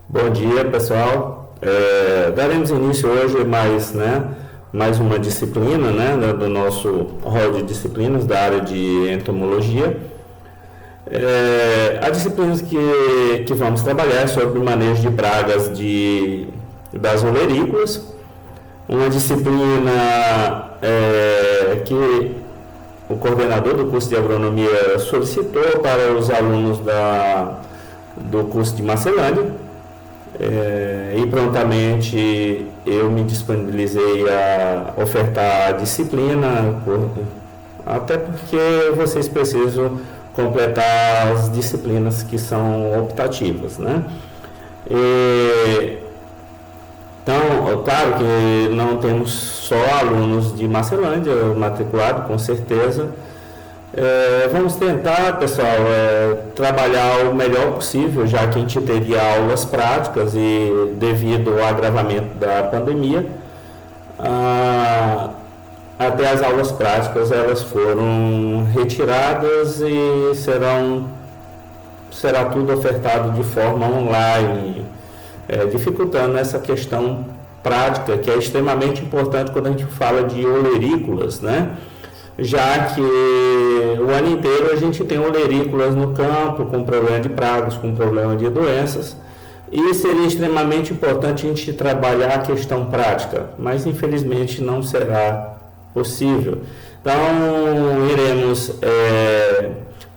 Bom dia, pessoal. Daremos início hoje mais uma disciplina, do nosso rol de disciplinas da área de entomologia. A disciplina que vamos trabalhar é sobre o manejo de pragas das olerícolas, uma disciplina que o coordenador do curso de agronomia solicitou para os alunos do curso de Marcelândia. E prontamente eu me disponibilizei a ofertar a disciplina, até porque vocês precisam completar as disciplinas que são optativas, né? Então, claro que não temos só alunos de Marcelândia matriculados, com certeza. Vamos tentar, pessoal, trabalhar o melhor possível, já que a gente teria aulas práticas e devido ao agravamento da pandemia, até as aulas práticas elas foram retiradas e será tudo ofertado de forma online, dificultando essa questão prática, que é extremamente importante quando a gente fala de olerícolas, né? Já que o ano inteiro a gente tem olerícolas no campo, com problema de pragas, com problema de doenças, e seria extremamente importante a gente trabalhar a questão prática, mas infelizmente não será possível. Então, iremos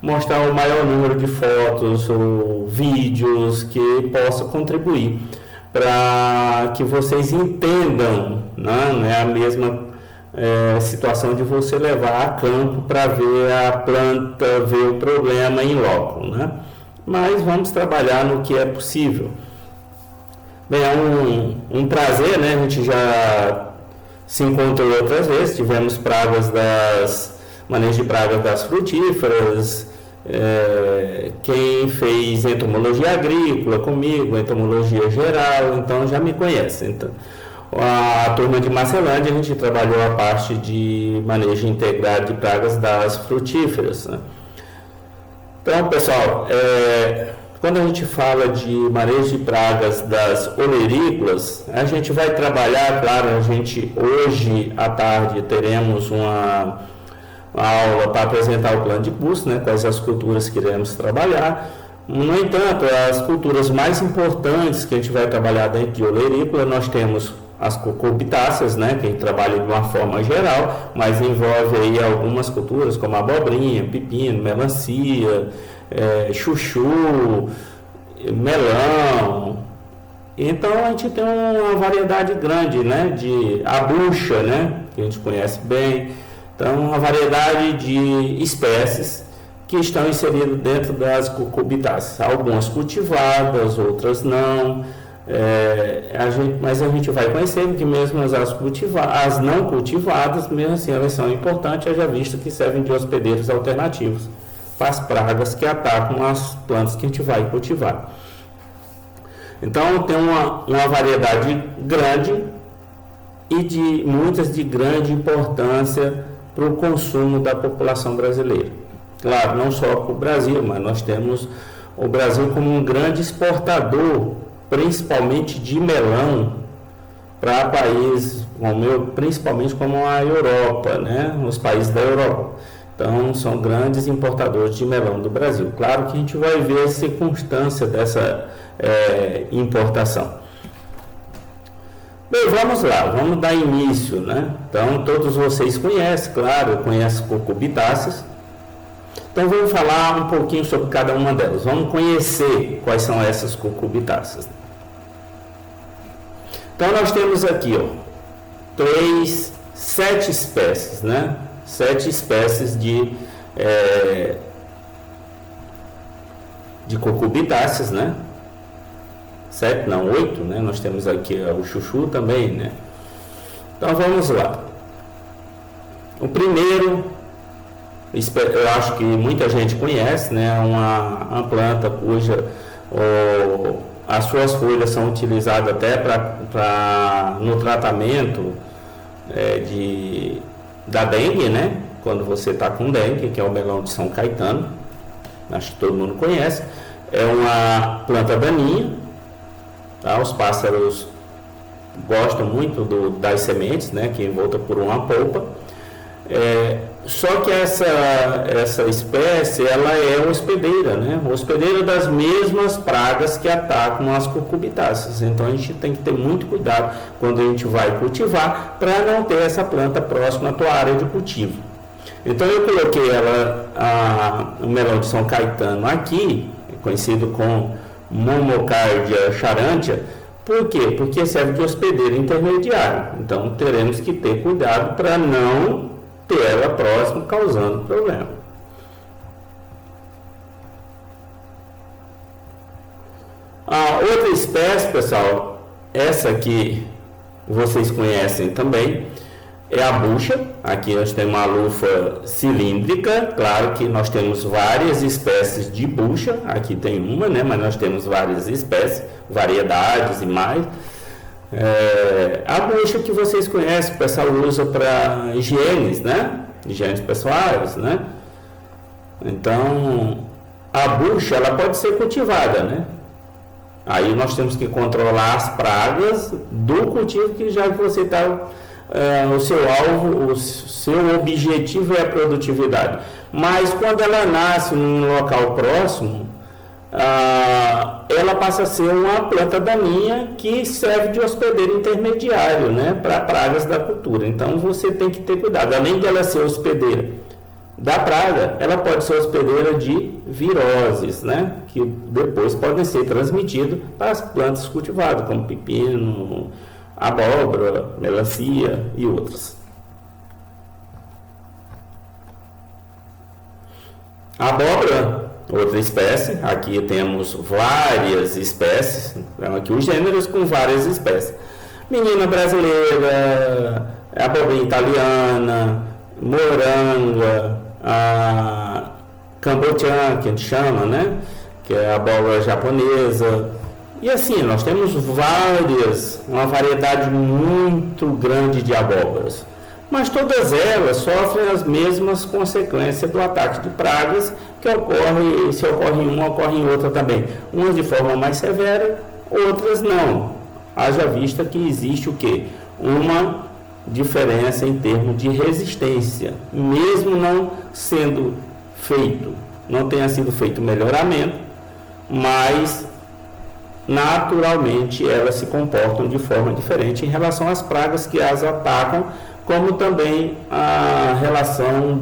mostrar o maior número de fotos ou vídeos que possa contribuir para que vocês entendam, não é a mesma situação de você levar a campo para ver a planta, ver o problema em loco, né? Mas vamos trabalhar no que é possível. Bem, é um prazer, né? A gente já se encontrou outras vezes, tivemos manejo de pragas das frutíferas, quem fez entomologia agrícola comigo, entomologia geral, então já me conhece. Então, a turma de Marcelândia, a gente trabalhou a parte de manejo integrado de pragas das frutíferas, né? Então, pessoal, quando a gente fala de manejo de pragas das olerícolas, a gente vai trabalhar, claro, hoje à tarde teremos uma aula para apresentar o plano de curso, né, quais as culturas que iremos trabalhar. No entanto, as culturas mais importantes que a gente vai trabalhar dentro de olerícola, nós temos as cucurbitáceas, né, que a gente trabalha de uma forma geral, mas envolve aí algumas culturas como abobrinha, pepino, melancia, chuchu, melão. Então a gente tem uma variedade grande, né, de abuxa, né, que a gente conhece bem. Então, uma variedade de espécies que estão inseridas dentro das cucurbitáceas, algumas cultivadas, outras não. Mas a gente vai conhecendo que mesmo as não cultivadas, mesmo assim elas são importantes, haja visto que servem de hospedeiros alternativos para as pragas que atacam as plantas que a gente vai cultivar. Então tem uma variedade grande e muitas de grande importância para o consumo da população brasileira. Claro, não só para o Brasil, mas nós temos o Brasil como um grande exportador, principalmente de melão, para países principalmente como a Europa, né? Os países da Europa. Então, são grandes importadores de melão do Brasil. Claro que a gente vai ver a circunstância dessa importação. Bem, vamos lá, vamos dar início, né? Então, todos vocês conhecem, claro, conhecem cucurbitáceas. Então, vamos falar um pouquinho sobre cada uma delas. Vamos conhecer quais são essas cucurbitáceas. Então, nós temos aqui, sete espécies, né? 7 espécies de cucurbitáceas, né? 7, não, 8, né? Nós temos aqui o chuchu também, né? Então, vamos lá. O primeiro, eu acho que muita gente conhece, né? Uma planta cuja as suas folhas são utilizadas até no tratamento da dengue, né? Quando você está com dengue, que é o melão de São Caetano, acho que todo mundo conhece. É uma planta daninha Tá? Os pássaros gostam muito das sementes, né, que é envolta por uma polpa. Só que essa espécie, ela é hospedeira, né? Hospedeira das mesmas pragas que atacam as cucurbitáceas. Então a gente tem que ter muito cuidado quando a gente vai cultivar para não ter essa planta próxima à tua área de cultivo. Então eu coloquei o melão de São Caetano aqui, conhecido como Momocardia charantia. Por quê? Porque serve de hospedeira intermediária. Então teremos que ter cuidado para não ter ela próxima, causando problema. A outra espécie, pessoal, essa aqui vocês conhecem também, é a bucha. Aqui nós temos uma lufa cilíndrica. Claro que nós temos várias espécies de bucha. Aqui tem uma, né? Mas nós temos várias espécies, variedades e mais. A bucha que vocês conhecem, o pessoal usa para higienes, né? Higienes pessoais, né? Então, a bucha, ela pode ser cultivada, né? Aí nós temos que controlar as pragas do cultivo que já que você está... o seu alvo, o seu objetivo é a produtividade. Mas quando ela nasce num local próximo, ela passa a ser uma planta daninha que serve de hospedeiro intermediário, né, para pragas da cultura. Então você tem que ter cuidado. Além dela ser hospedeira da praga, ela pode ser hospedeira de viroses, né, que depois podem ser transmitidas para as plantas cultivadas, como pepino, abóbora, melancia e outras. A abóbora, outra espécie. Aqui temos várias espécies, aqui os gêneros com várias espécies. Menina brasileira, abobrinha italiana, moranga, a cambotiana, que a gente chama, né? Que é a abóbora japonesa. E assim, nós temos uma variedade muito grande de abóboras. Mas todas elas sofrem as mesmas consequências do ataque de pragas que ocorre, se ocorre em uma, ocorre em outra também. Umas de forma mais severa, outras não. Haja vista que existe o quê? Uma diferença em termos de resistência. Mesmo não sendo feito, não tenha sido feito melhoramento, mas naturalmente elas se comportam de forma diferente em relação às pragas que as atacam, como também a relação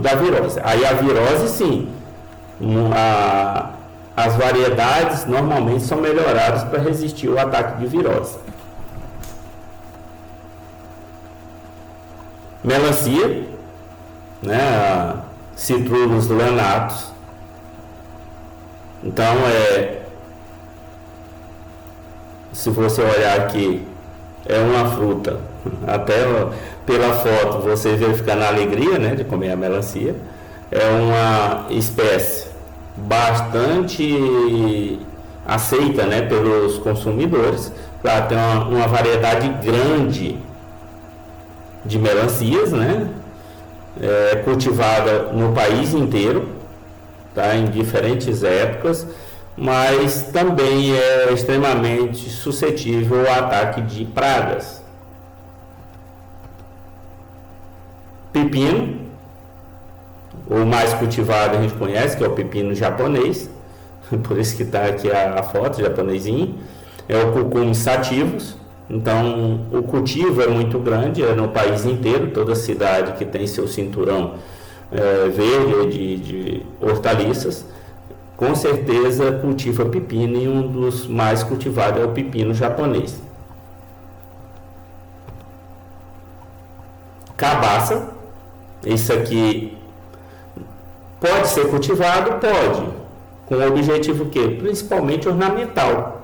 da virose. Aí a virose, sim, as variedades normalmente são melhoradas para resistir ao ataque de virose. Melancia, né, Citrullus lanatus. Então, se você olhar aqui, é uma fruta, até pela foto você verificar na alegria, né, de comer a melancia. É uma espécie bastante aceita, né, pelos consumidores. Claro, tem uma variedade grande de melancias, né, cultivada no país inteiro, tá, em diferentes épocas, mas também é extremamente suscetível ao ataque de pragas. Pepino, o mais cultivado a gente conhece, que é o pepino japonês, por isso que está aqui a foto, japonesinho, é o Cucumis sativus. Então o cultivo é muito grande, é no país inteiro, toda cidade que tem seu cinturão verde de hortaliças, com certeza cultiva pepino, e um dos mais cultivados é o pepino japonês. Cabaça, isso aqui pode ser cultivado? Pode, com o objetivo que? Principalmente ornamental.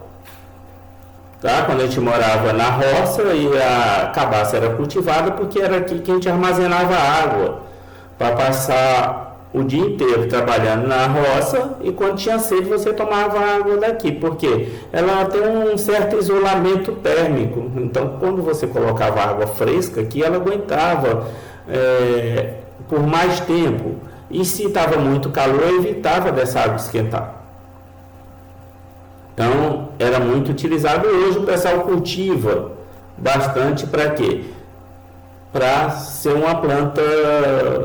Tá? Quando a gente morava na roça, e a cabaça era cultivada porque era aqui que a gente armazenava água para passar o dia inteiro trabalhando na roça, e quando tinha sede você tomava água daqui, porque ela tem um certo isolamento térmico. Então quando você colocava água fresca aqui, ela aguentava por mais tempo, e se estava muito calor, evitava dessa água esquentar. Então, era muito utilizado. Hoje o pessoal cultiva bastante para quê? Para ser uma planta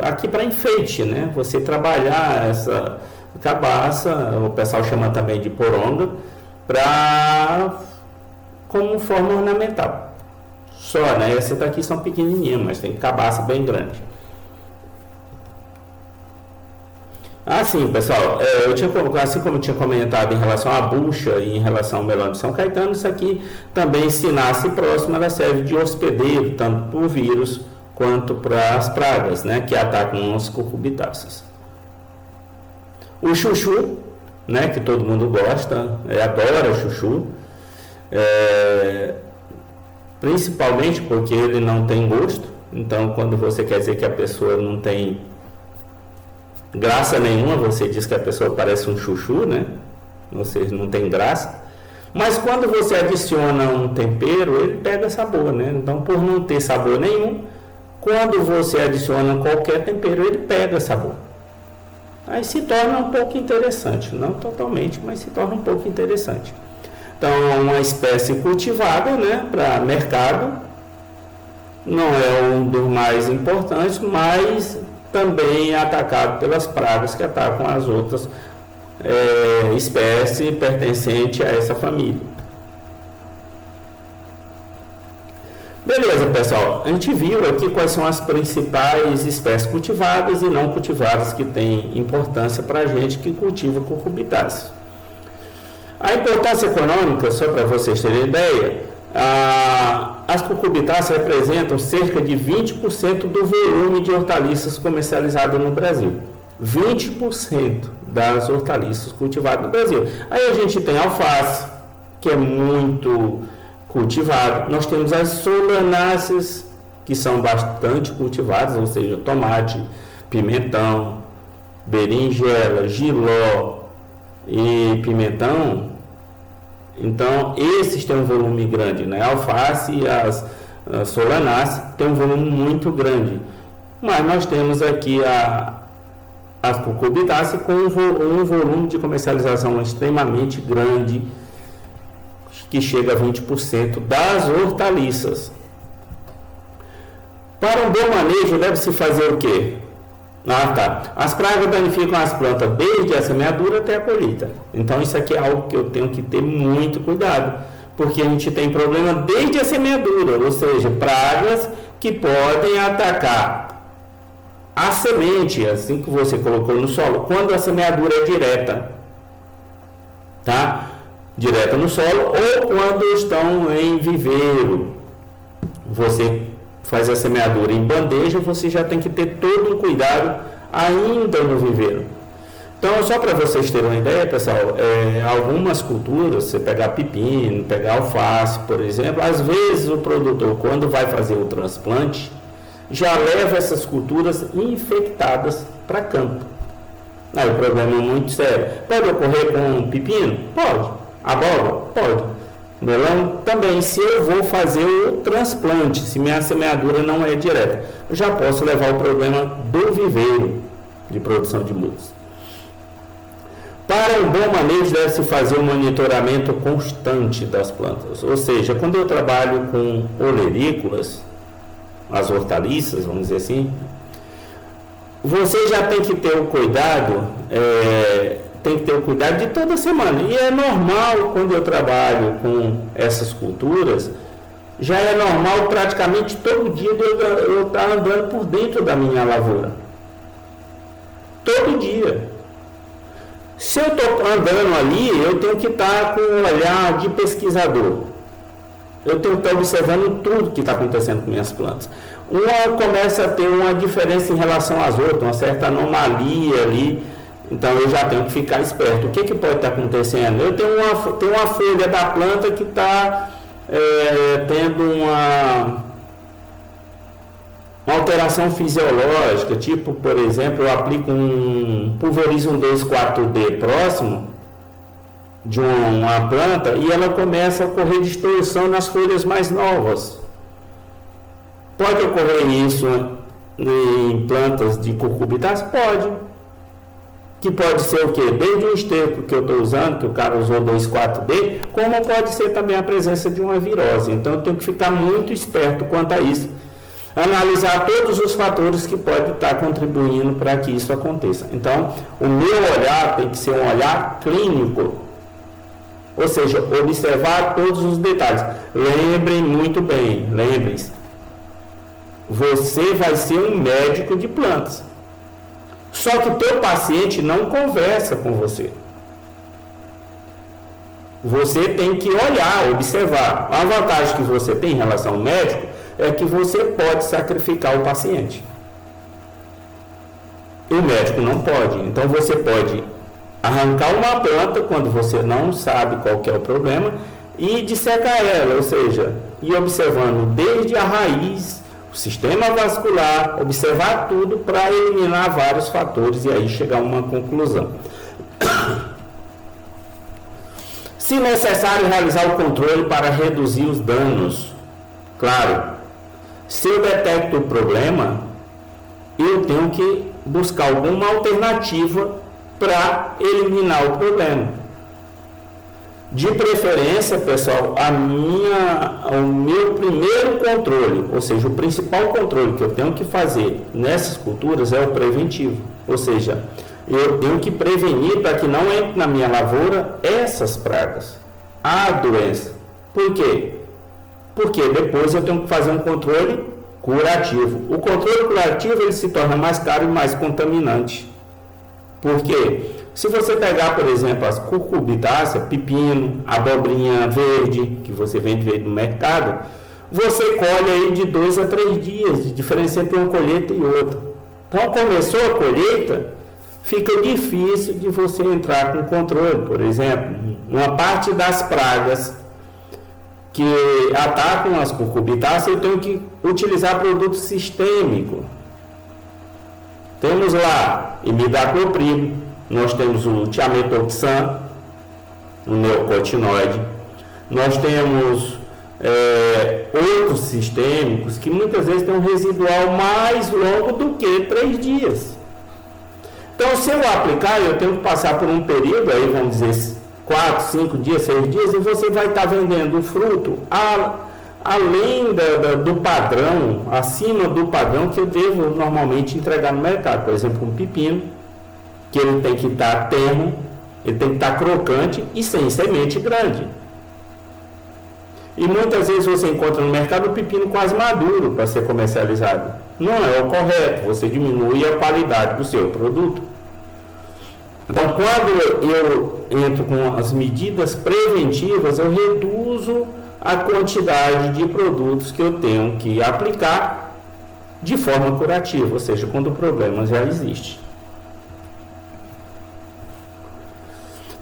aqui para enfeite, né? Você trabalhar essa cabaça, o pessoal chama também de poronga, como forma ornamental. Só, né? Essas daqui são pequenininhas, mas tem cabaça bem grande. Assim, pessoal, assim como eu tinha comentado em relação à bucha e em relação ao melão de São Caetano, isso aqui também, se nasce próximo, ela serve de hospedeiro, tanto para o vírus quanto para as pragas, né, que atacam as cucurbitáceas. O chuchu, né, que todo mundo gosta, adora chuchu, principalmente porque ele não tem gosto. Então, quando você quer dizer que a pessoa não tem graça nenhuma, você diz que a pessoa parece um chuchu, né? Ou seja, não tem graça. Mas quando você adiciona um tempero, ele pega sabor, né? Então, por não ter sabor nenhum, quando você adiciona qualquer tempero, ele pega sabor. Aí se torna um pouco interessante, não totalmente, mas se torna um pouco interessante. Então, é uma espécie cultivada, né, para mercado. Não é um dos mais importantes, mas também é atacado pelas pragas que atacam as outras espécies pertencentes a essa família. Beleza, pessoal, a gente viu aqui quais são as principais espécies cultivadas e não cultivadas que têm importância para a gente que cultiva cucurbitáceas. A importância econômica, só para vocês terem ideia, as cucurbitáceas representam cerca de 20% do volume de hortaliças comercializadas no Brasil. 20% das hortaliças cultivadas no Brasil. Aí a gente tem alface, que é muito cultivado. Nós temos as solanáceas, que são bastante cultivadas, ou seja, tomate, pimentão, berinjela, jiló e pimentão. Então, esses têm um volume grande, né? A alface e as solanáceas têm um volume muito grande. Mas nós temos aqui as cucurbitáceas com um volume de comercialização extremamente grande, que chega a 20% das hortaliças. Para um bom manejo, deve-se fazer o quê? As pragas danificam as plantas desde a semeadura até a colheita. Então isso aqui é algo que eu tenho que ter muito cuidado, porque a gente tem problema desde a semeadura, ou seja, pragas que podem atacar a semente, assim que você colocou no solo, quando a semeadura é direta, tá? Direta no solo, ou quando estão em viveiro. Você faz a semeadura em bandeja, você já tem que ter todo um cuidado ainda no viveiro. Então, só para vocês terem uma ideia, pessoal, algumas culturas, você pegar pepino, pegar alface, por exemplo, às vezes o produtor, quando vai fazer o transplante, já leva essas culturas infectadas para campo. Aí o problema é muito sério. Pode ocorrer com pepino? Pode. Abóbora? Pode. Melão também. Se eu vou fazer o transplante, se minha semeadura não é direta, eu já posso levar o problema do viveiro de produção de mudas. Para um bom manejo, deve-se fazer um monitoramento constante das plantas. Ou seja, quando eu trabalho com olerícolas, as hortaliças, vamos dizer assim, você já tem que ter o cuidado, de toda semana. E é normal, quando eu trabalho com essas culturas, já é normal praticamente todo dia eu estar andando por dentro da minha lavoura. Todo dia. Se eu estou andando ali, eu tenho que estar com um olhar de pesquisador. Eu tenho que estar observando tudo que está acontecendo com minhas plantas. Uma começa a ter uma diferença em relação às outras, uma certa anomalia ali. Então eu já tenho que ficar esperto. O que pode estar acontecendo? Eu tenho uma folha da planta que está tendo uma alteração fisiológica, tipo, por exemplo, eu aplico pulverizo um 2,4-D próximo de uma planta e ela começa a ocorrer distorção nas folhas mais novas. Pode ocorrer isso em plantas de cucurbitáceas? Pode. que pode ser o quê? Desde o esterco que eu estou usando, que o cara usou 2,4-D, como pode ser também a presença de uma virose. Então, eu tenho que ficar muito esperto quanto a isso. Analisar todos os fatores que podem estar contribuindo para que isso aconteça. Então, o meu olhar tem que ser um olhar clínico, ou seja, observar todos os detalhes. Lembrem muito bem, lembrem-se, você vai ser um médico de plantas. Só que o teu paciente não conversa com você. Você tem que olhar, observar. A vantagem que você tem em relação ao médico é que você pode sacrificar o paciente. E o médico não pode. Então você pode arrancar uma planta quando você não sabe qual que é o problema e dissecar ela, ou seja, ir observando desde a raiz, o sistema vascular, observar tudo para eliminar vários fatores e aí chegar a uma conclusão. Se necessário, realizar o controle para reduzir os danos. Claro, se eu detecto o problema, eu tenho que buscar alguma alternativa para eliminar o problema. De preferência, pessoal, o meu primeiro controle, ou seja, o principal controle que eu tenho que fazer nessas culturas é o preventivo. Ou seja, eu tenho que prevenir para que não entre na minha lavoura essas pragas, a doença. Por quê? Porque depois eu tenho que fazer um controle curativo. O controle curativo ele se torna mais caro e mais contaminante. Por quê? Se você pegar, por exemplo, as cucurbitáceas, pepino, abobrinha verde, que você vende no mercado, você colhe aí de 2 a 3 dias, de diferença entre uma colheita e outra. Então, começou a colheita, fica difícil de você entrar com controle. Por exemplo, uma parte das pragas que atacam as cucurbitáceas, eu tenho que utilizar produto sistêmico. Temos lá imidacloprid, nós temos o tiametoxan, o neocotinoide, nós temos outros sistêmicos que muitas vezes têm um residual mais longo do que 3 dias. Então, se eu aplicar, eu tenho que passar por um período, aí vamos dizer 4, 5 dias, 6 dias, e você vai estar vendendo o fruto além do padrão, acima do padrão que eu devo normalmente entregar no mercado. Por exemplo, um pepino, que ele tem que estar termo, ele tem que estar crocante e sem semente grande. E muitas vezes você encontra no mercado o pepino quase maduro para ser comercializado. Não é o correto, você diminui a qualidade do seu produto. Então, quando eu entro com as medidas preventivas, eu reduzo a quantidade de produtos que eu tenho que aplicar de forma curativa, ou seja, quando o problema já existe.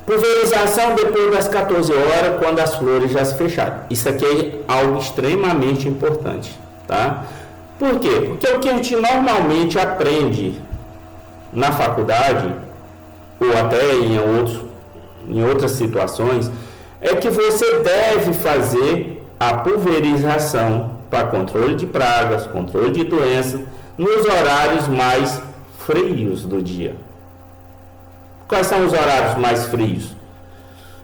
Pulverização depois das 14 horas, quando as flores já se fecharam. Isso aqui é algo extremamente importante, tá? Por quê? Porque o que a gente normalmente aprende na faculdade, ou até em outras situações, é que você deve fazer a pulverização para controle de pragas, controle de doenças, nos horários mais frios do dia. Quais são os horários mais frios?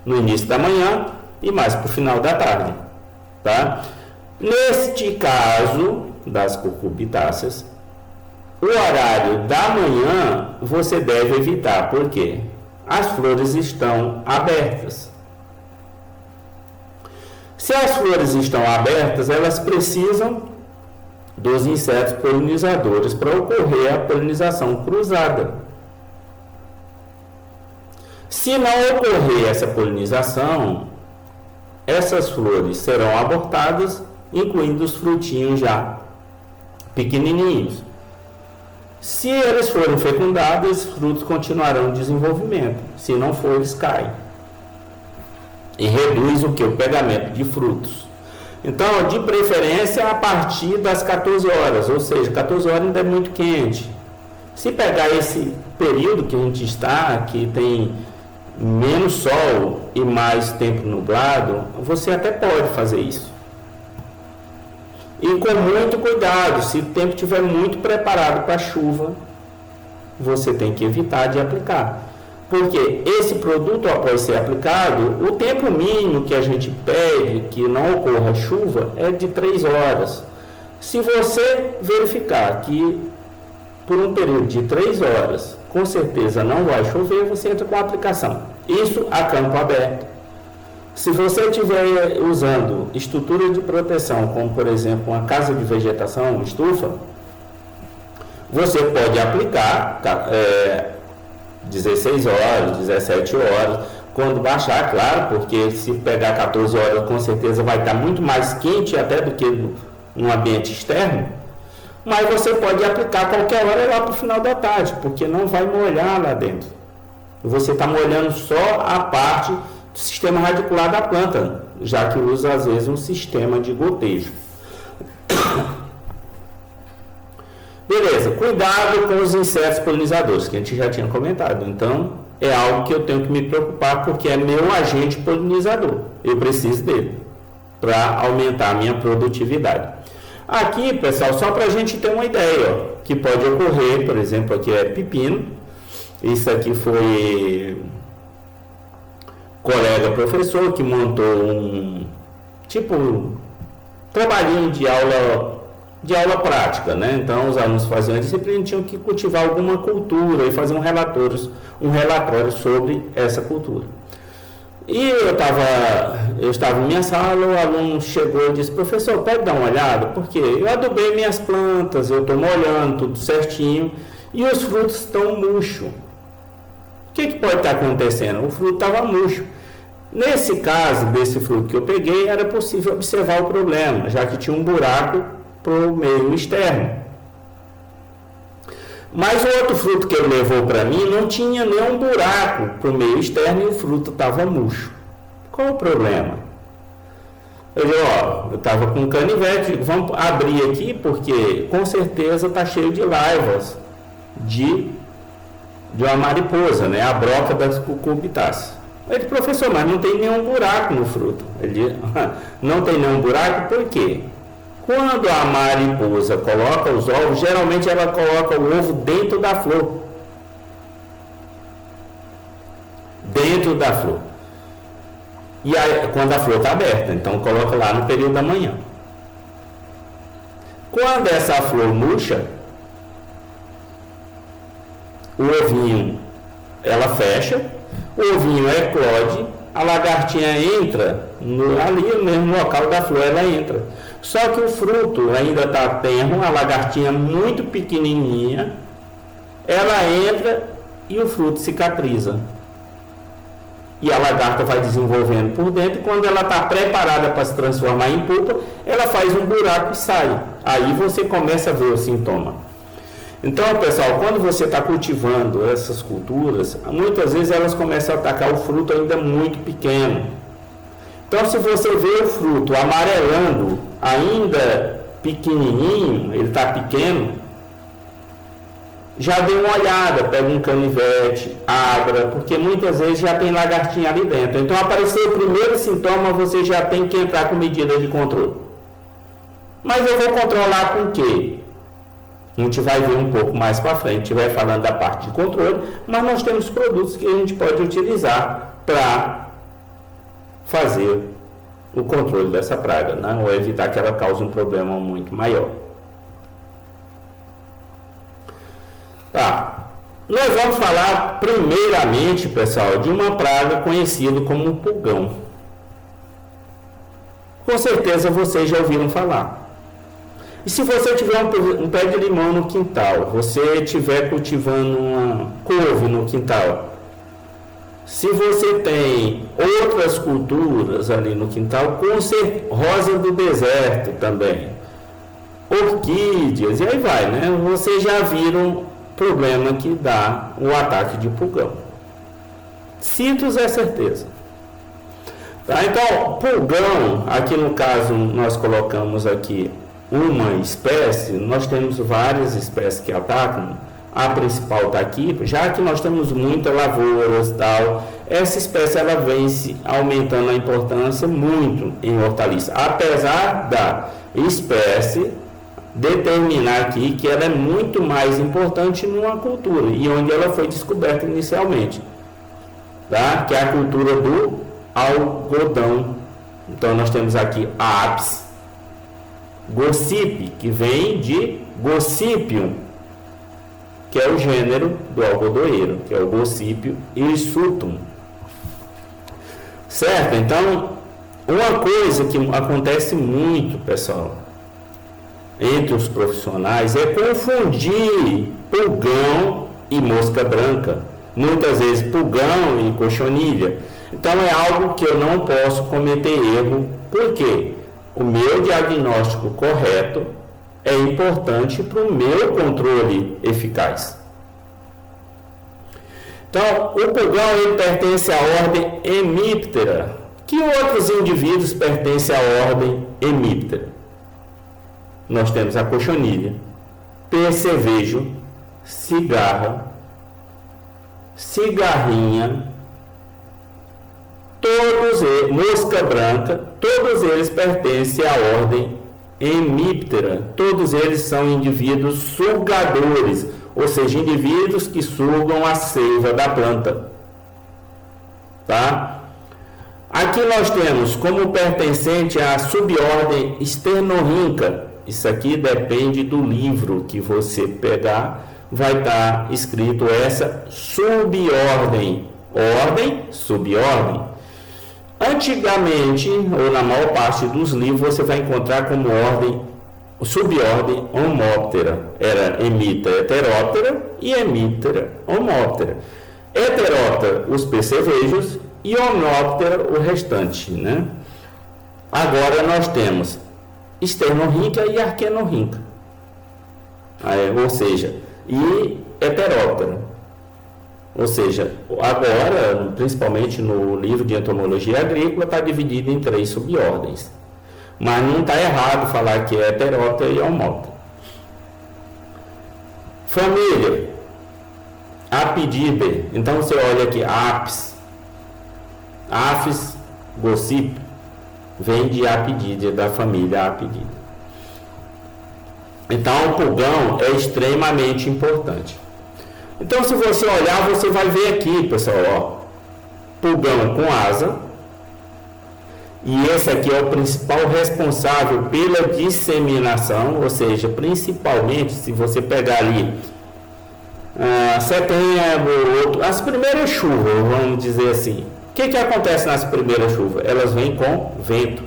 No início da manhã e mais para o final da tarde, tá? Neste caso das cucurbitáceas, o horário da manhã você deve evitar, porque as flores estão abertas. Se as flores estão abertas, elas precisam dos insetos polinizadores para ocorrer a polinização cruzada. Se não ocorrer essa polinização, essas flores serão abortadas, incluindo os frutinhos já pequenininhos. Se eles forem fecundados, os frutos continuarão em desenvolvimento. Se não for, eles caem. E reduz o que? O pegamento de frutos. Então, de preferência, a partir das 14 horas, ou seja, 14 horas ainda é muito quente. Se pegar esse período que a gente está, que tem menos sol e mais tempo nublado, você até pode fazer isso. E com muito cuidado, se o tempo estiver muito preparado para a chuva, você tem que evitar de aplicar. Porque esse produto, após ser aplicado, o tempo mínimo que a gente pede que não ocorra chuva é de 3 horas. Se você verificar que por um período de 3 horas, com certeza não vai chover, você entra com a aplicação. Isso a campo aberto. Se você estiver usando estrutura de proteção, como por exemplo uma casa de vegetação, uma estufa, você pode aplicar 16 horas, 17 horas, quando baixar, claro, porque se pegar 14 horas, com certeza vai estar muito mais quente até do que no ambiente externo, mas você pode aplicar qualquer hora lá para o final da tarde, porque não vai molhar lá dentro. Você está molhando só a parte do sistema radicular da planta, já que usa às vezes um sistema de gotejo. Beleza, cuidado com os insetos polinizadores, que a gente já tinha comentado. Então, é algo que eu tenho que me preocupar, porque é meu agente polinizador. Eu preciso dele para aumentar a minha produtividade. Aqui, pessoal, só para a gente ter uma ideia, ó, que pode ocorrer, por exemplo, aqui é pepino. Isso aqui foi colega professor que montou um trabalhinho de aula prática, né? Então os alunos faziam a disciplina, tinham que cultivar alguma cultura e fazer um relatório sobre essa cultura. E eu estava em minha sala, o aluno chegou e disse: professor, pode dar uma olhada? Porque eu adubei minhas plantas, eu estou molhando tudo certinho e os frutos estão murchos. O que pode estar acontecendo? O fruto estava murcho. Nesse caso, desse fruto que eu peguei, era possível observar o problema, já que tinha um buraco para o meio externo. Mas o outro fruto que ele levou para mim não tinha nenhum buraco para o meio externo e o fruto estava murcho. Qual o problema? Eu estava com um canivete, vamos abrir aqui porque com certeza está cheio de larvas de uma mariposa, né? A broca das cucurbitáceas. Ele disse: professor, mas não tem nenhum buraco no fruto. Ele disse: não tem nenhum buraco, por quê? Quando a mariposa coloca os ovos, geralmente ela coloca o ovo dentro da flor. Dentro da flor. E aí, quando a flor está aberta, então coloca lá no período da manhã. Quando essa flor murcha, o ovinho, ela fecha, o ovinho eclode, a lagartinha entra ali no mesmo local da flor, ela entra. Só que o fruto ainda está tenro, a lagartinha muito pequenininha, ela entra e o fruto cicatriza. E a lagarta vai desenvolvendo por dentro, e quando ela está preparada para se transformar em pupa, ela faz um buraco e sai. Aí você começa a ver o sintoma. Então, pessoal, quando você está cultivando essas culturas, muitas vezes elas começam a atacar o fruto ainda muito pequeno. Então, se você vê o fruto amarelando, ainda pequenininho, ele está pequeno, já dê uma olhada, pega um canivete, abra, porque muitas vezes já tem lagartinha ali dentro. Então, aparecer o primeiro sintoma, você já tem que entrar com medida de controle. Mas eu vou controlar com o quê? A gente vai ver um pouco mais para frente, a gente vai falando da parte de controle, mas nós temos produtos que a gente pode utilizar para fazer o controle dessa praga, né? Ou evitar que ela cause um problema muito maior. Tá. Nós vamos falar primeiramente, pessoal, de uma praga conhecida como pulgão. Com certeza vocês já ouviram falar. E se você tiver um pé de limão no quintal, você estiver cultivando uma couve no quintal, se você tem outras culturas ali no quintal, rosa do deserto também, orquídeas, e aí vai, né? Vocês já viram o problema que dá o ataque de pulgão. Citros é certeza. Tá? Então, pulgão, aqui no caso nós colocamos aqui uma espécie, nós temos várias espécies que atacam, a principal está aqui, já que nós temos muitas lavouras e tal, essa espécie ela vem se aumentando a importância muito em hortaliça, apesar da espécie determinar aqui que ela é muito mais importante numa cultura, e onde ela foi descoberta inicialmente, tá? Que é a cultura do algodão. Então nós temos aqui a Apis gossypii, que vem de Gossypium, que é o gênero do algodoeiro, que é o Gossypium hirsutum. Certo? Então, uma coisa que acontece muito, pessoal, entre os profissionais é confundir pulgão e mosca branca. Muitas vezes pulgão e cochonilha. Então é algo que eu não posso cometer erro, porque o meu diagnóstico correto é importante para o meu controle eficaz. Então, o pulgão ele pertence à ordem Hemiptera. Que outros indivíduos pertencem à ordem Hemiptera? Nós temos a cochonilha, percevejo, cigarra, cigarrinha, todos eles, mosca branca, todos eles pertencem à ordem Hemiptera. Todos eles são indivíduos sugadores, ou seja, indivíduos que sugam a seiva da planta. Tá? Aqui nós temos como pertencente à subordem Sternorhyncha. Isso aqui depende do livro que você pegar, vai estar escrito essa subordem. Ordem, subordem. Antigamente, ou na maior parte dos livros, você vai encontrar como ordem, subordem Homoptera. Era Hemiptera heteróptera e Hemiptera homoptera. Heteróptera, os percevejos, e Homoptera, o restante, né? Agora nós temos Sternorhyncha e Archenorhyncha. Ou seja, e Heteróptera. Ou seja, agora, principalmente no livro de entomologia agrícola, está dividido em 3 subordens. Mas não está errado falar que é Heteróptera e Homoptera. Família, Apididae. Então você olha aqui, Apis, Apis gossypii, vem de Apididae, da família Apididae. Então o pulgão é extremamente importante. Então, se você olhar, você vai ver aqui, pessoal, ó, pulgão com asa, e esse aqui é o principal responsável pela disseminação, ou seja, principalmente se você pegar ali setembro, as primeiras chuvas, vamos dizer assim. O que acontece nas primeiras chuvas? Elas vêm com vento.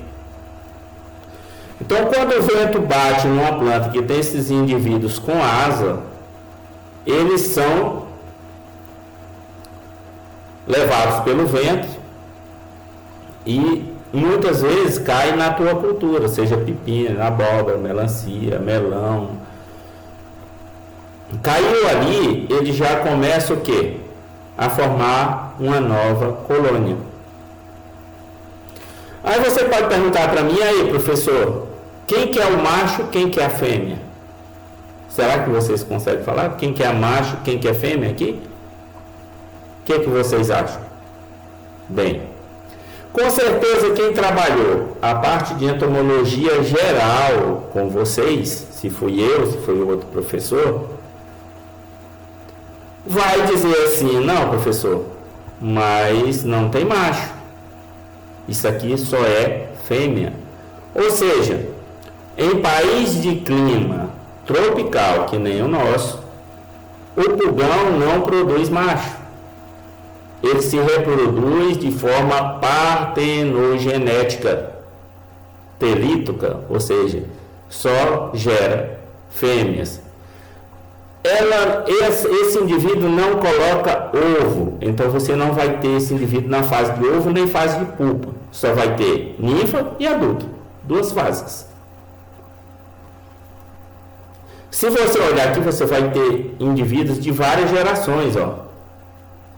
Então, quando o vento bate numa planta que tem esses indivíduos com asa, eles são levados pelo vento e muitas vezes caem na tua cultura, seja pepino, abóbora, melancia, melão. Caiu ali, ele já começa o quê? A formar uma nova colônia. Aí você pode perguntar para mim, aí professor, quem que é o macho, quem que é a fêmea? Será que vocês conseguem falar? Quem que é macho, quem que é fêmea aqui? O que vocês acham? Bem, com certeza quem trabalhou a parte de entomologia geral com vocês, se fui eu, se foi outro professor, vai dizer assim, não professor, mas não tem macho. Isso aqui só é fêmea. Ou seja, em país de clima tropical, que nem o nosso, o pulgão não produz macho. Ele se reproduz de forma partenogenética, telítica, ou seja, só gera fêmeas. Esse indivíduo não coloca ovo, então você não vai ter esse indivíduo na fase de ovo nem fase de pupa. Só vai ter ninfa e adulto, 2 fases. Se você olhar aqui, você vai ter indivíduos de várias gerações, ó.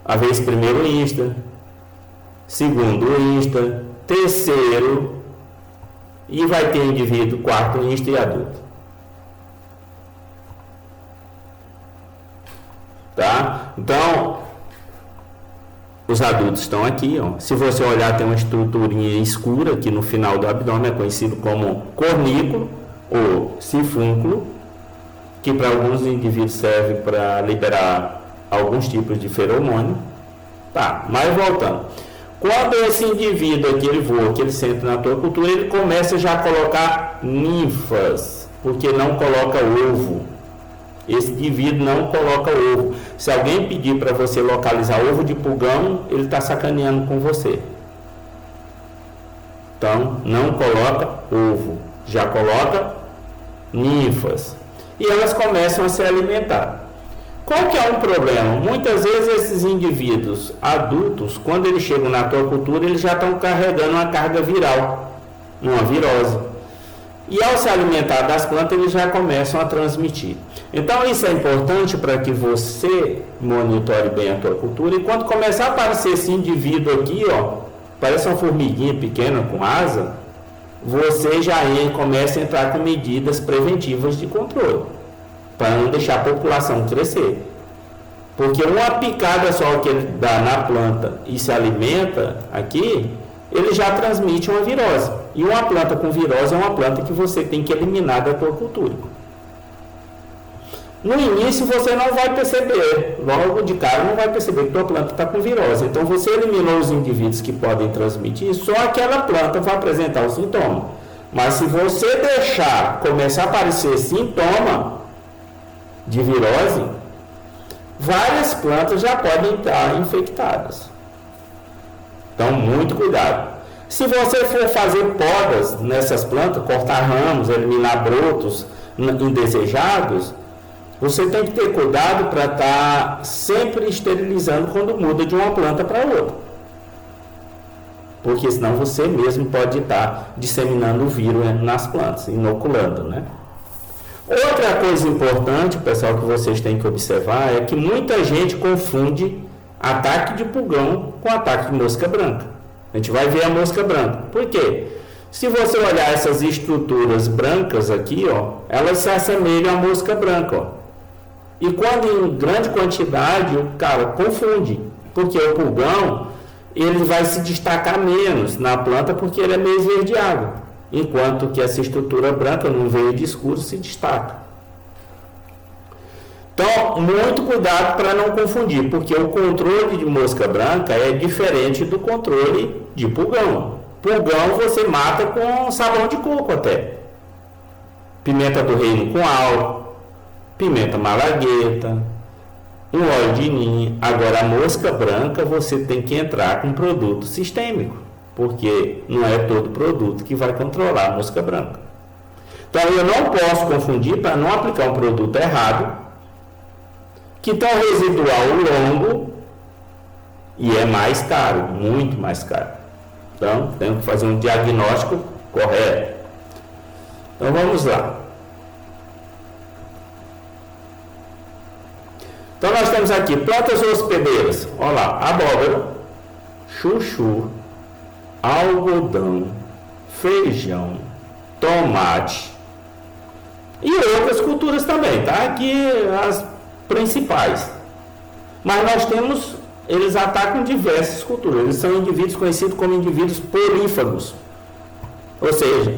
A vez primeiro insta, segundo insta, terceiro, e vai ter indivíduo quarto insta e adulto. Tá? Então, os adultos estão aqui, ó. Se você olhar, tem uma estruturinha escura aqui no final do abdômen, é conhecido como cornículo ou sifúnculo, que para alguns indivíduos serve para liberar alguns tipos de feromônio. Tá, mas voltando. Quando esse indivíduo aqui, ele voa, que ele senta na tua cultura, ele começa já a colocar ninfas, porque não coloca ovo. Esse indivíduo não coloca ovo. Se alguém pedir para você localizar ovo de pulgão, ele está sacaneando com você. Então, não coloca ovo, já coloca ninfas. E elas começam a se alimentar. Qual que é um problema? Muitas vezes esses indivíduos adultos, quando eles chegam na tua cultura, eles já estão carregando uma carga viral, uma virose. E ao se alimentar das plantas, eles já começam a transmitir. Então isso é importante para que você monitore bem a tua cultura. E quando começar a aparecer esse indivíduo aqui, ó, parece uma formiguinha pequena com asa, você já começa a entrar com medidas preventivas de controle, para não deixar a população crescer. Porque uma picada só que ele dá na planta e se alimenta aqui, ele já transmite uma virose. E uma planta com virose é uma planta que você tem que eliminar da tua cultura. No início você não vai perceber, logo de cara não vai perceber que tua planta está com virose. Então você eliminou os indivíduos que podem transmitir, só aquela planta vai apresentar o sintoma. Mas se você deixar começar a aparecer sintoma de virose, várias plantas já podem estar infectadas. Então, muito cuidado. Se você for fazer podas nessas plantas, cortar ramos, eliminar brotos indesejados, você tem que ter cuidado para estar sempre esterilizando quando muda de uma planta para outra. Porque senão você mesmo pode estar disseminando o vírus nas plantas, inoculando, né? Outra coisa importante, pessoal, que vocês têm que observar é que muita gente confunde ataque de pulgão com ataque de mosca branca. A gente vai ver a mosca branca. Por quê? Se você olhar essas estruturas brancas aqui, ó, elas se assemelham à mosca branca, ó. E quando em grande quantidade, o cara confunde, porque o pulgão, ele vai se destacar menos na planta porque ele é meio esverdeado, enquanto que essa estrutura branca, no verde escuro, se destaca. Então, muito cuidado para não confundir, porque o controle de mosca branca é diferente do controle de pulgão. Pulgão você mata com sabão de coco até. Pimenta do reino com álcool, pimenta malagueta, um óleo de ninho. Agora, a mosca branca você tem que entrar com produto sistêmico, porque não é todo produto que vai controlar a mosca branca. Então, eu não posso confundir para não aplicar um produto errado, que tem um residual longo e é mais caro, muito mais caro. Então, temos que fazer um diagnóstico correto. Então, vamos lá. Então, nós temos aqui plantas hospedeiras. Olha lá, abóbora, chuchu, algodão, feijão, tomate e outras culturas também, tá? Aqui as principais. Mas nós temos, eles atacam diversas culturas. Eles são indivíduos conhecidos como indivíduos polífagos. Ou seja,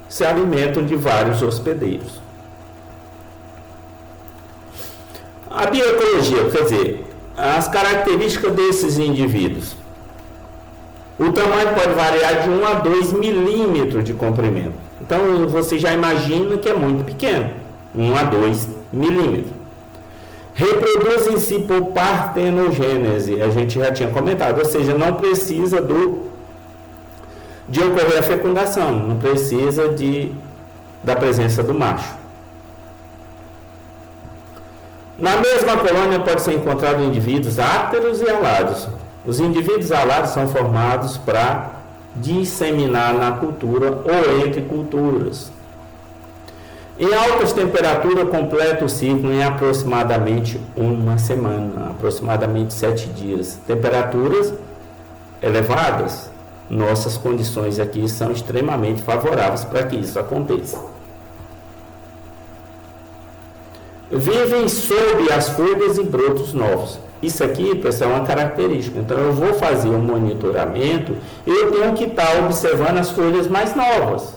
se alimentam de vários hospedeiros. A bioecologia, quer dizer, as características desses indivíduos. O tamanho pode variar de 1 a 2 milímetros de comprimento. Então, você já imagina que é muito pequeno. 1 a 2 milímetros. Reproduzem-se por partenogênese, a gente já tinha comentado, ou seja, não precisa de ocorrer a fecundação, não precisa da presença do macho. Na mesma colônia pode ser encontrado indivíduos ápteros e alados. Os indivíduos alados são formados para disseminar na cultura ou entre culturas. Em altas temperaturas, completa o ciclo em aproximadamente uma semana, aproximadamente 7 dias. Temperaturas elevadas, nossas condições aqui são extremamente favoráveis para que isso aconteça. Vivem sob as folhas e brotos novos. Isso aqui, pessoal, é uma característica. Então, eu vou fazer um monitoramento e eu tenho que estar observando as folhas mais novas.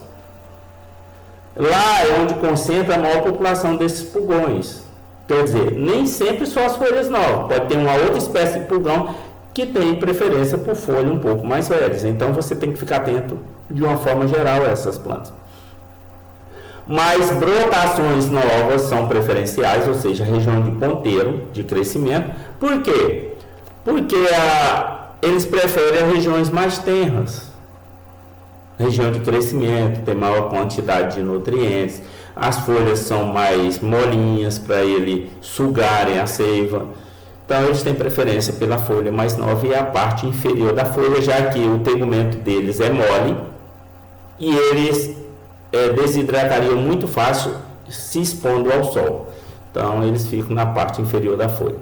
Lá é onde concentra a maior população desses pulgões. Quer dizer, nem sempre só as folhas novas. Pode ter uma outra espécie de pulgão que têm preferência por folha um pouco mais velhas. Então você tem que ficar atento de uma forma geral a essas plantas. Mas brotações novas são preferenciais, ou seja, região de ponteiro de crescimento. Por quê? Porque eles preferem regiões mais tenras. Região de crescimento, tem maior quantidade de nutrientes, as folhas são mais molinhas para ele sugarem a seiva. Então eles têm preferência pela folha mais nova e a parte inferior da folha, já que o tegumento deles é mole e eles desidratariam muito fácil se expondo ao sol. Então eles ficam na parte inferior da folha.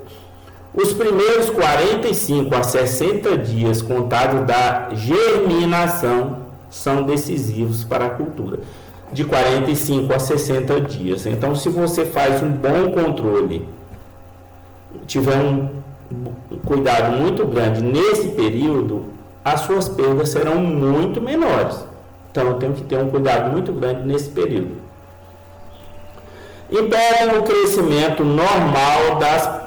Os primeiros 45 a 60 dias contados da germinação são decisivos para a cultura, de 45 a 60 dias. Então, se você faz um bom controle, tiver um cuidado muito grande nesse período, as suas perdas serão muito menores. Então, eu tenho que ter um cuidado muito grande nesse período. Impede o crescimento normal das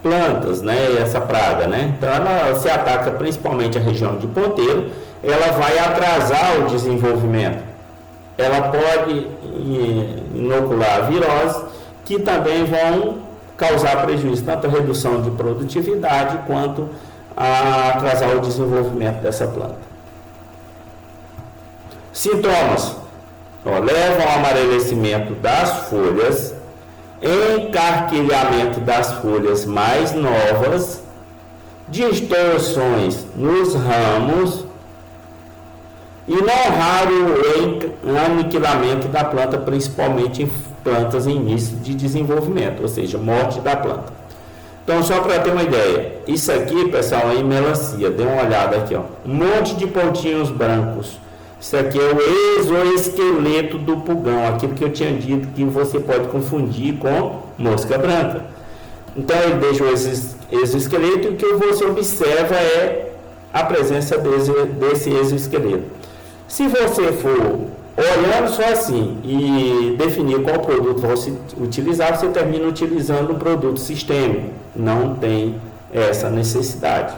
plantas, né? Essa praga, né? Então, ela se ataca principalmente a região de ponteiro. Ela vai atrasar o desenvolvimento. Ela pode inocular viroses que também vão causar prejuízo, tanto a redução de produtividade quanto a atrasar o desenvolvimento dessa planta. Sintomas: levam ao amarelecimento das folhas, encarquilhamento das folhas mais novas, distorções nos ramos, e não raro o aniquilamento da planta, principalmente em plantas em início de desenvolvimento, ou seja, morte da planta. Então, só para ter uma ideia, isso aqui, pessoal, é em melancia. Dê uma olhada aqui, ó. Um monte de pontinhos brancos. Isso aqui é o exoesqueleto do pulgão, aquilo que eu tinha dito que você pode confundir com mosca branca. Então, ele deixa o exoesqueleto e o que você observa é a presença desse exoesqueleto. Se você for olhando só assim e definir qual produto você utilizar, você termina utilizando um produto sistêmico. Não tem essa necessidade.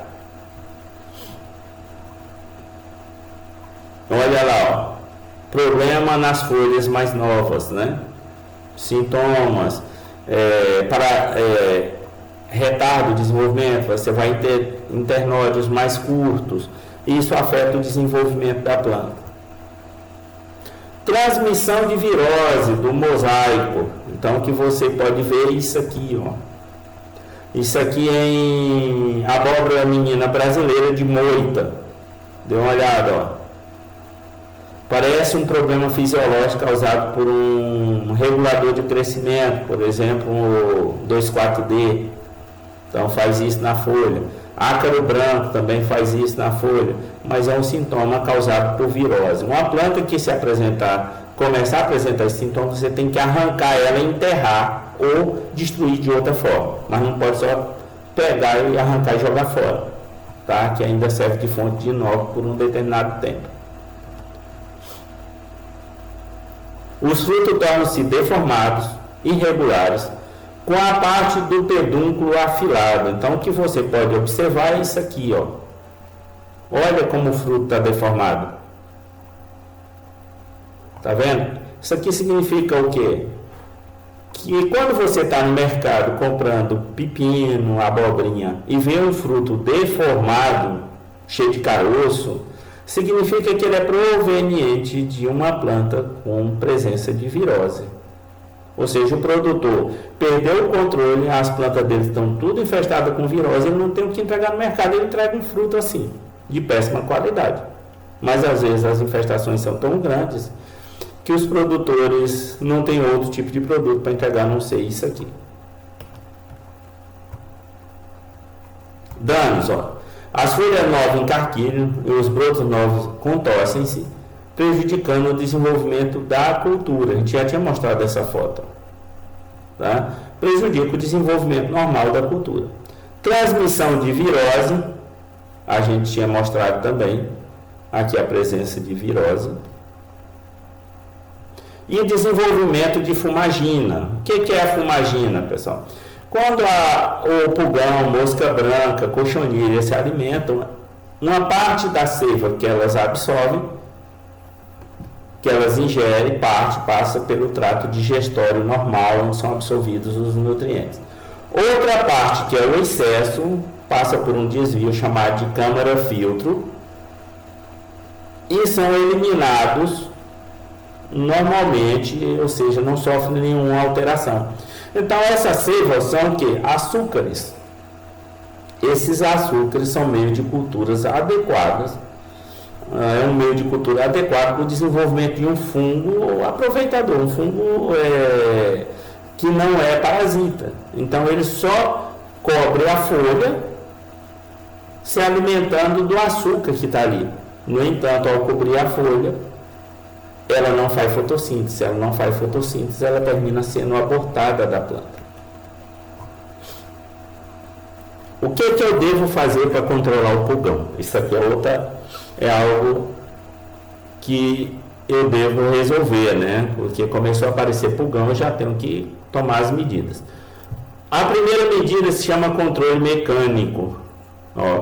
Olha lá, ó. Problema nas folhas mais novas, né? Sintomas para retardo de desenvolvimento, você vai ter internódios mais curtos. Isso afeta o desenvolvimento da planta. Transmissão de virose do mosaico. Então, que você pode ver isso aqui, ó. Isso aqui é em abóbora menina brasileira de moita. Dê uma olhada, ó. Parece um problema fisiológico causado por um regulador de crescimento, por exemplo, o 2,4-D. Então, faz isso na folha. Ácaro branco também faz isso na folha, mas é um sintoma causado por virose. Uma planta que começar a apresentar esse sintoma, você tem que arrancar ela, enterrar ou destruir de outra forma. Mas não pode só pegar e arrancar e jogar fora, tá? Que ainda serve de fonte de inóculo por um determinado tempo. Os frutos tornam-se deformados, irregulares, com a parte do pedúnculo afilada. Então, o que você pode observar é isso aqui, ó. Olha como o fruto está deformado. Tá vendo? Isso aqui significa o quê? Que quando você está no mercado comprando pepino, abobrinha e vê um fruto deformado, cheio de caroço, significa que ele é proveniente de uma planta com presença de virose. Ou seja, o produtor perdeu o controle, as plantas dele estão tudo infestadas com virose, ele não tem o que entregar no mercado, ele entrega um fruto assim, de péssima qualidade. Mas às vezes as infestações são tão grandes que os produtores não têm outro tipo de produto para entregar, a não ser isso aqui. Danos, ó. As folhas novas encarquilham e os brotos novos contorcem-se, prejudicando o desenvolvimento da cultura. A gente já tinha mostrado essa foto. Tá? Prejudica o desenvolvimento normal da cultura. Transmissão de virose, a gente tinha mostrado também. Aqui a presença de virose. E desenvolvimento de fumagina. O que é a fumagina, pessoal? Quando o pulgão, mosca branca, cochonilha se alimentam, uma parte da seiva que elas absorvem, que elas ingerem, passa pelo trato digestório normal, onde são absorvidos os nutrientes. Outra parte, que é o excesso, passa por um desvio chamado de câmara-filtro e são eliminados normalmente, ou seja, não sofrem nenhuma alteração. Então, essas seivas são o quê? Açúcares. Esses açúcares são meio de culturas adequadas. É um meio de cultura adequado para o desenvolvimento de um fungo aproveitador, um fungo que não é parasita. Então, ele só cobre a folha se alimentando do açúcar que está ali. No entanto, ao cobrir a folha, ela não faz fotossíntese. Se ela não faz fotossíntese, ela termina sendo abortada da planta. O que eu devo fazer para controlar o pulgão? Isso aqui é algo que eu devo resolver, né? Porque começou a aparecer pulgão, eu já tenho que tomar as medidas. A primeira medida se chama controle mecânico.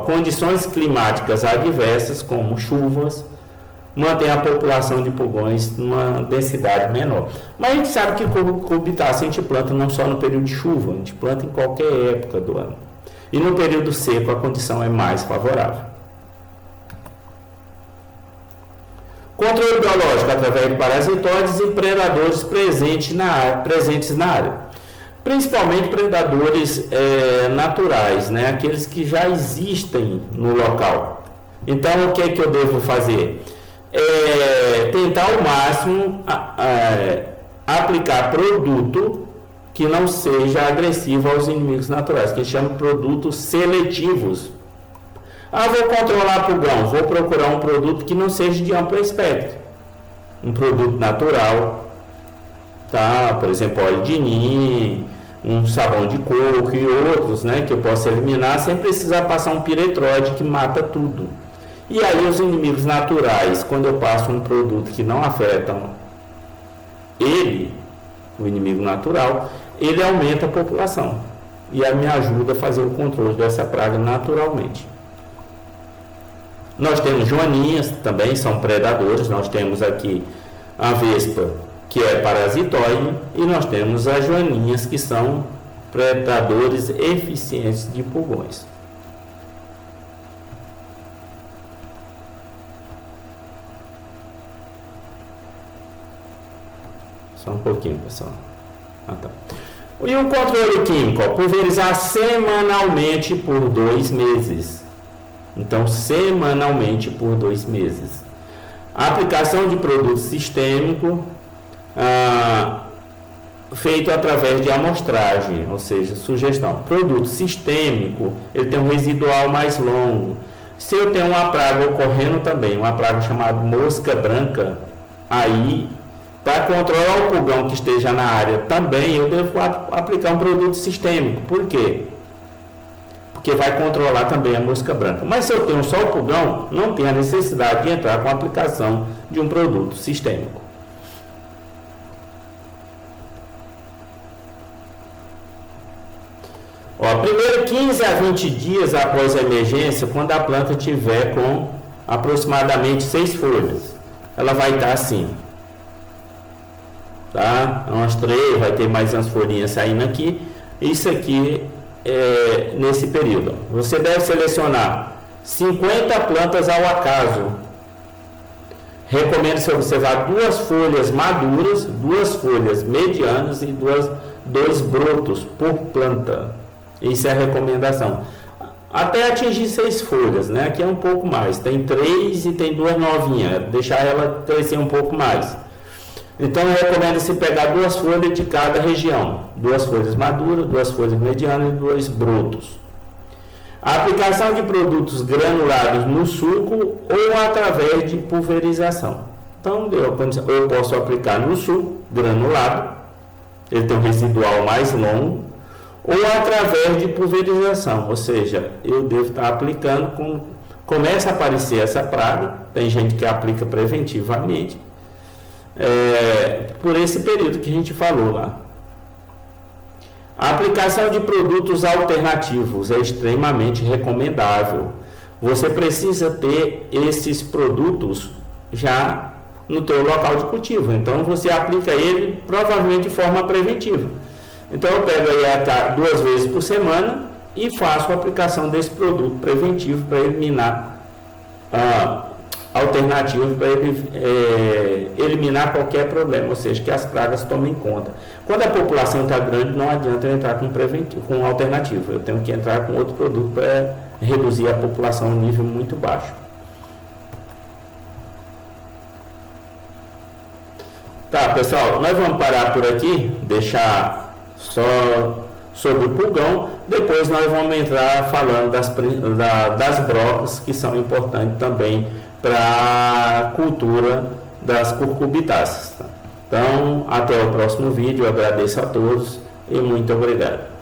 Condições climáticas adversas, como chuvas, mantém a população de pulgões numa densidade menor. Mas a gente sabe que cubitácea a gente planta não só no período de chuva, a gente planta em qualquer época do ano. E no período seco a condição é mais favorável. Controle biológico através de parasitóides e predadores presentes na área. Principalmente predadores naturais, né? Aqueles que já existem no local. Então, o que é que eu devo fazer? Tentar ao máximo aplicar produto que não seja agressivo aos inimigos naturais, que chama de produtos seletivos. Vou controlar pulgão, vou procurar um produto que não seja de amplo espectro. Um produto natural, tá? Por exemplo, óleo de nim, um sabão de coco e outros, né, que eu posso eliminar sem precisar passar um piretroide que mata tudo. E aí os inimigos naturais, quando eu passo um produto que não afeta ele, o inimigo natural, ele aumenta a população e aí me ajuda a fazer o controle dessa praga naturalmente. Nós temos joaninhas, também são predadores. Nós temos aqui a vespa, que é parasitóide, e nós temos as joaninhas, que são predadores eficientes de pulgões. Só um pouquinho, pessoal. Tá. E o controle químico? Pulverizar semanalmente por 2 meses. Então, semanalmente por 2 meses. A aplicação de produto sistêmico feito através de amostragem, ou seja, sugestão. Produto sistêmico, ele tem um residual mais longo. Se eu tenho uma praga ocorrendo também, uma praga chamada mosca branca, aí, para controlar o pulgão que esteja na área também, eu devo aplicar um produto sistêmico. Por quê? Porque vai controlar também a mosca branca. Mas se eu tenho só o pulgão, não tem a necessidade de entrar com a aplicação de um produto sistêmico. Primeiro 15 a 20 dias após a emergência, quando a planta tiver com aproximadamente 6 folhas, ela vai estar assim. Tá? Umas 3, vai ter mais umas folhinhas saindo aqui. Isso aqui nesse período. Você deve selecionar 50 plantas ao acaso. Recomendo-se observar 2 folhas maduras, 2 folhas medianas e 2 brotos por planta. Isso é a recomendação. Até atingir 6 folhas, né? Aqui é um pouco mais. Tem 3 e tem 2 novinhas. Deixar ela crescer um pouco mais. Então, recomenda-se pegar 2 folhas de cada região. 2 folhas maduras, 2 folhas medianas e 2 brotos. A aplicação de produtos granulados no suco ou através de pulverização. Então, eu posso aplicar no suco, granulado, ele tem um residual mais longo, ou através de pulverização, ou seja, eu devo estar aplicando, começa a aparecer essa praga, tem gente que aplica preventivamente, por esse período que a gente falou lá. A aplicação de produtos alternativos é extremamente recomendável. Você precisa ter esses produtos já no teu local de cultivo. Então você aplica ele provavelmente de forma preventiva. Então eu pego aí 2 vezes por semana e faço a aplicação desse produto preventivo para eliminar alternativo para eliminar qualquer problema, ou seja, que as pragas tomem conta. Quando a população está grande, não adianta eu entrar com preventivo, com alternativo. Eu tenho que entrar com outro produto para reduzir a população a um nível muito baixo. Tá, pessoal, nós vamos parar por aqui, deixar só sobre o pulgão, depois nós vamos entrar falando das brocas, que são importantes também para a cultura das cucurbitáceas. Tá? Então, até o próximo vídeo, eu agradeço a todos e muito obrigado.